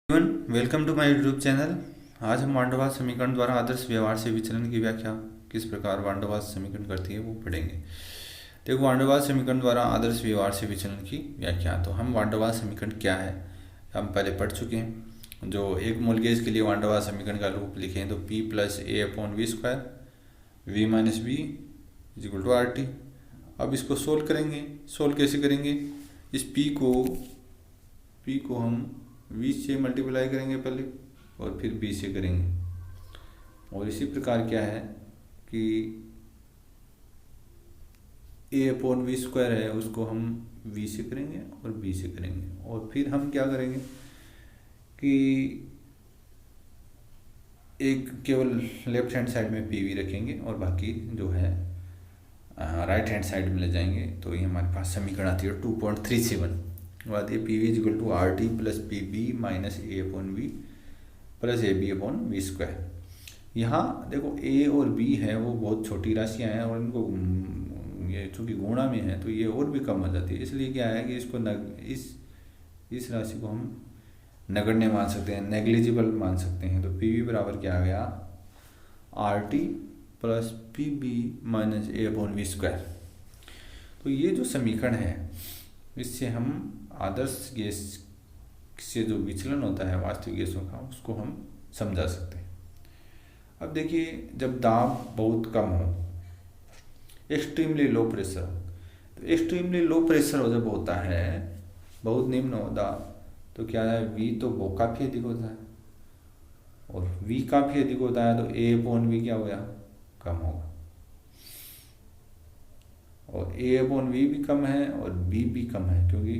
Welcome to my YouTube channel. आज हम one day वाल समीकरण द्वारा आदर्श व्यवहार से विचलन की व्याख्या किस प्रकार वान डे वाल समीकरण करती है वो पढ़ेंगे। देखो, वान डे वाल समीकरण द्वारा आदर्श व्यवहार से विचलन की व्याख्या। तो हम वान डे वाल समीकरण क्या है हम पहले पढ़ चुके हैं। जो एक मूल गेज के लिए वान डे वाल समीकरण का रूप लिखें तो P plus A upon V square V minus B is equal to R T. अब इसको सोल्व करेंगे। सोल्व कैसे करेंगे? इस P को हम v से मल्टीप्लाई करेंगे पहले और फिर b से करेंगे। और इसी प्रकार क्या है कि a अपॉन वी स्क्वायर है उसको हम v से करेंगे और b से करेंगे। और फिर हम क्या करेंगे कि एक केवल लेफ्ट हैंड साइड में pv रखेंगे और बाकी जो है राइट हैंड साइड में ले जाएंगे। तो ये हमारे पास समीकरण आती है 2.37। बात ये P V is equal to R T plus P B minus A upon V plus A B upon V square. यहाँ देखो ए और बी है वो बहुत छोटी राशियाँ हैं और इनको ये चूँकि गुणा में है तो ये और भी कम हो जाती है। इसलिए क्या है कि इसको इस राशि को हम नगण्य मान सकते हैं, नेग्लिजिबल मान सकते हैं। तो पी वी बराबर क्या आ गया? R T plus P B minus ए अपॉन वी स्क्वायर। तो ये जो समीकरण है इससे हम आदर्श गैस से जो विचलन होता है वास्तविक गैसों का उसको हम समझा सकते हैं। अब देखिए, जब दाब बहुत कम हो, एक्सट्रीमली लो प्रेशर, तो एक्सट्रीमली लो प्रेशर जब होता है, बहुत निम्न हो दाब, तो क्या है वी तो वो काफ़ी अधिक होता है और वी काफ़ी अधिक होता है तो ए अपॉन वी क्या हो गया? कम होगा। और ए अपॉन वी भी कम है और बी भी कम है क्योंकि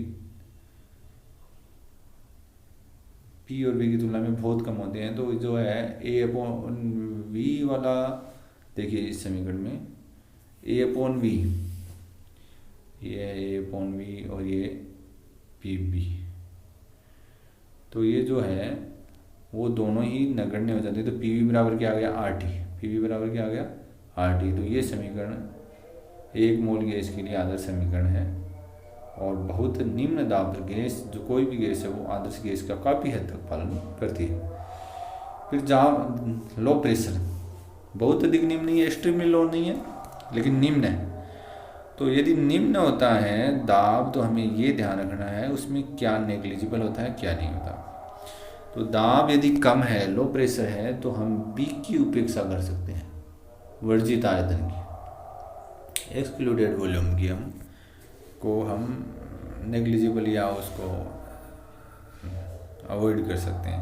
पी और वी की तुलना में बहुत कम होते हैं। तो जो है ए अपॉन वी वाला, देखिए इस समीकरण में ए अपॉन वी, ये है ए अपॉन वी और ये पी बी, तो ये जो है वो दोनों ही नगण्य हो जाते हैं। तो पी वी बराबर क्या आ गया? R T. पी वी बराबर क्या आ गया? R T. तो ये समीकरण एक मोल गैस के लिए आदर्श समीकरण है। और बहुत निम्न दाब पर गैस, जो कोई भी गैस है वो आदर्श गैस का काफ़ी हद तक पालन करती है। फिर जहाँ लो प्रेशर, बहुत अधिक निम्न नहीं है, एक्सट्रीमली लो नहीं है लेकिन निम्न है। तो यदि निम्न होता है दाब तो हमें ये ध्यान रखना है उसमें क्या नेग्लिजिबल होता है क्या नहीं होता। तो दाब यदि कम है, लो प्रेशर है, तो हम बी की उपेक्षा कर सकते हैं, वर्जित आयतन की, एक्सक्लूडेड वॉल्यूम की हम नेग्लिजिबल या उसको अवॉइड कर सकते हैं।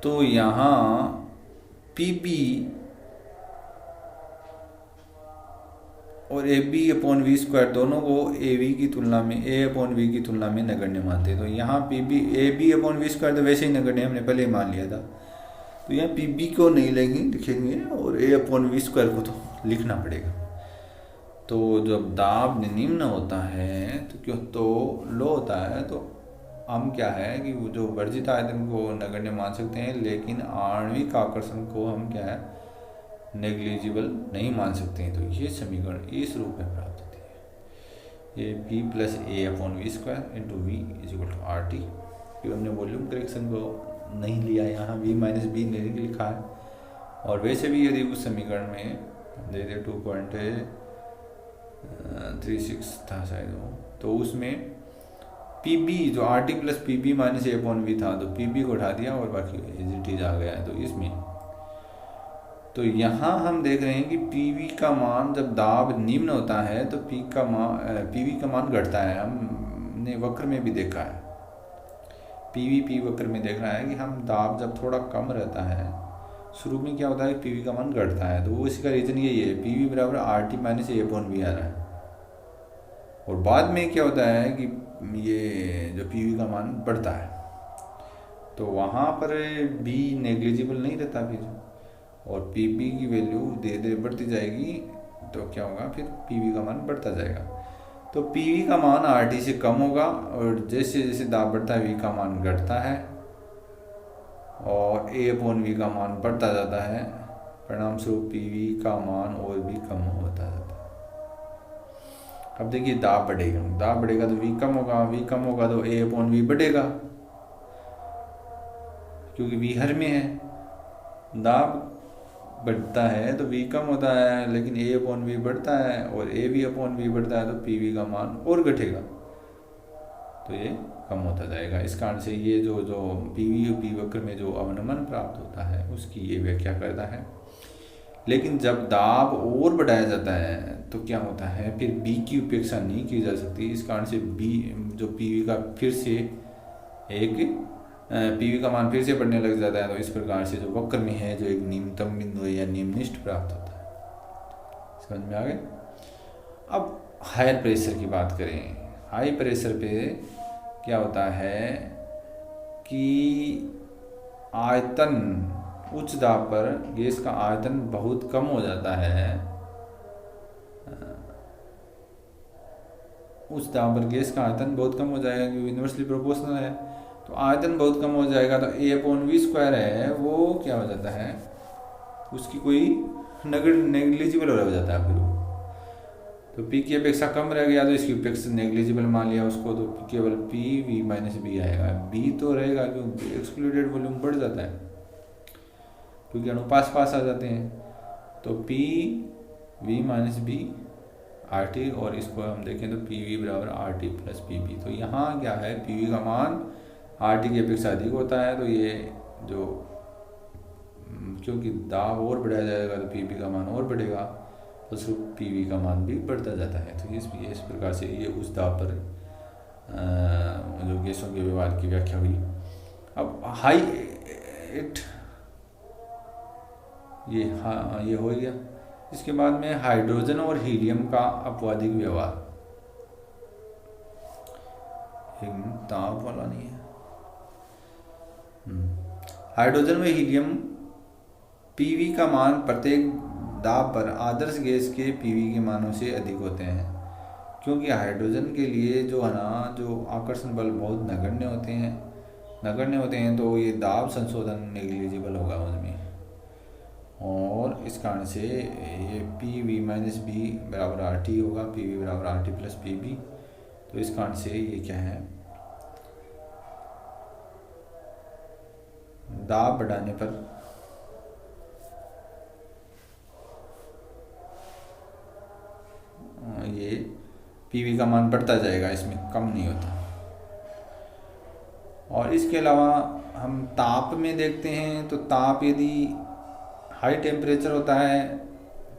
तो यहाँ पी बी और A B upon V square दोनों को ए वी की तुलना में, ए अपॉन वी की तुलना में नगण्य मानते हैं। तो यहाँ P B A B upon V square तो वैसे ही नगण्य, हमने पहले ही मान लिया था। तो यहाँ पी बी को नहीं लिखेंगे और ए अपॉन वी स्क्वायर को तो लिखना पड़ेगा। तो जब दाब निम्न होता है तो क्यों तो लो होता है तो हम क्या है कि वो जो वर्जित आयतन को नगण्य मान सकते हैं लेकिन आणविक आकर्षण को हम क्या है नेग्लिजिबल नहीं मान सकते हैं। तो ये समीकरण इस रूप में प्राप्त होती है, ये P plus A upon V square into V is equal to R T. फिर हमने वॉल्यूम करेक्शन को नहीं लिया, यहाँ वी माइनस बी नहीं लिखा है। और वैसे भी यदि उस समीकरण में दे दे 2.36 था शायद वो, तो उसमें पी बी जो R T plus P B minus ए अपॉन वी था तो पी बी को उठा दिया और बाकी एज इट इज आ गया है। तो इसमें तो यहाँ हम देख रहे हैं कि पी वी का मान जब दाब निम्न होता है तो पी वी का मान घटता है। हमने वक्र में भी देखा है, पी वक्र में देख रहा है कि हम दाब जब थोड़ा कम रहता है शुरू में क्या होता है पी वी का मान घटता है। तो वो इसका रीज़न यही है, पी वी बराबर आर टी माइनस ए अपॉन वी आ रहा है। और बाद में क्या होता है कि ये जो पी वी का मान बढ़ता है तो वहाँ पर बी नेग्लिजिबल नहीं रहता फिर, और पी बी की वैल्यू धीरे धीरे बढ़ती जाएगी। तो क्या होगा फिर पी वी का मान बढ़ता जाएगा। तो पी वी का मान आर टी से कम होगा और जैसे जैसे दाब बढ़ता है वी का मान घटता है और ए अपॉन वी का मान बढ़ता जाता है। परिणाम स्वरूप पी वी का मान और भी कम होता जाता है। अब देखिए दाब बढ़ेगा तो वी कम होगा, वी कम होगा तो ए अपॉन वी बढ़ेगा। क्योंकि V हर में है, दाब बढ़ता है तो V कम होता है, लेकिन A/V बढ़ता है और AV/V बढ़ता है तो PV का मान और घटेगा, तो ये कम होता जाएगा। इस कारण से ये जो PV और P वक्र में जो अवनमन प्राप्त होता है उसकी ये व्याख्या करता है। लेकिन जब दाब और बढ़ाया जाता है तो क्या होता है, फिर B की उपेक्षा नहीं की जा सकती। इस कारण से B जो PV का फिर से PV का मान फिर से बढ़ने लग जाता है, तो इस प्रकार से जो वक्र में है जो एक निम्नतम बिंदु या निम्निष्ठ प्राप्त होता है। समझ में आ गए। अब हायर प्रेशर की बात करें। हाई प्रेशर पे क्या होता है कि आयतन, उच्च दाब पर गैस का आयतन बहुत कम हो जाता है। उच्च दाब पर गैस का आयतन बहुत कम हो जाएगा क्योंकि यूनिवर्सली प्रोपोर्शनल है, तो आयतन बहुत कम हो जाएगा, तो A/V² है वो क्या हो जाता है, उसकी कोई नेग्लिजिबल हो जाता है फिर वो। तो P की अपेक्षा कम रह गया तो इसकी अपेक्षा नेग्लिजिबल मान लिया उसको, तो केवल PV-B आएगा। B तो रहेगा क्योंकि एक्सक्लूडेड वॉल्यूम बढ़ जाता है क्योंकि अनुपात पास आ जाते हैं, तो PV-B RT, और इसको हम देखें तो PV बराबर RT प्लस PB। तो यहाँ क्या है, PV का मान RT की अपेक्षा अधिक होता है, तो ये जो क्योंकि दाब और बढ़ाया जाएगा तो PB का मान और बढ़ेगा, तो सिर्फ PV का मान भी बढ़ता जाता है। तो इस प्रकार से ये उस दाब पर जो गैसों के व्यवहार की व्याख्या हुई। अब हाई ये हो गया। इसके बाद में हाइड्रोजन और हीलियम का अपवादिक व्यवहार, ताप वाला नहीं है। हाइड्रोजन व हीलियम PV का मान प्रत्येक दाब पर आदर्श गैस के PV के मानों से अधिक होते हैं, क्योंकि हाइड्रोजन के लिए जो है ना, जो आकर्षण बल बहुत नगण्य होते हैं, तो ये दाब संशोधन नेग्लिजिबल होगा उसमें, और इस कारण से ये PV-B बराबर RT होगा, PV बराबर RT प्लस PB। तो इस कारण से ये क्या है, दाब बढ़ाने पर ये PV का मान बढ़ता जाएगा, इसमें कम नहीं होता। और इसके अलावा हम ताप में देखते हैं, तो ताप यदि हाई टेम्परेचर होता है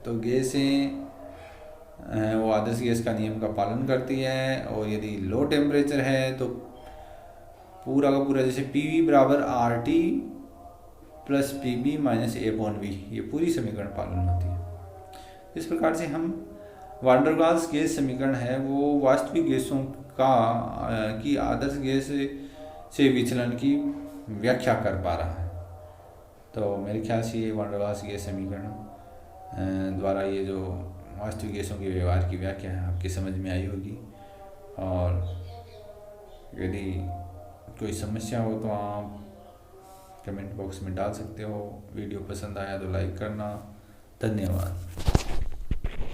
तो गैसें वो आदर्श गैस का नियम का पालन करती है, और यदि लो टेम्परेचर है तो पूरा का पूरा जैसे PV बराबर RT plus PB minus A/V, ये पूरी समीकरण पालन होती है। इस प्रकार से हम वान डेर वाल्स गैस समीकरण है वो वास्तविक गैसों की आदर्श गैस से विचलन की व्याख्या कर पा रहा है। तो मेरे ख्याल से ये वान डेर वाल्स गैस समीकरण द्वारा ये जो वास्तविक गैसों के व्यवहार की व्याख्या है आपकी समझ में आई होगी। और यदि कोई समस्या हो तो आप कमेंट बॉक्स में डाल सकते हो। वीडियो पसंद आया तो लाइक करना। धन्यवाद।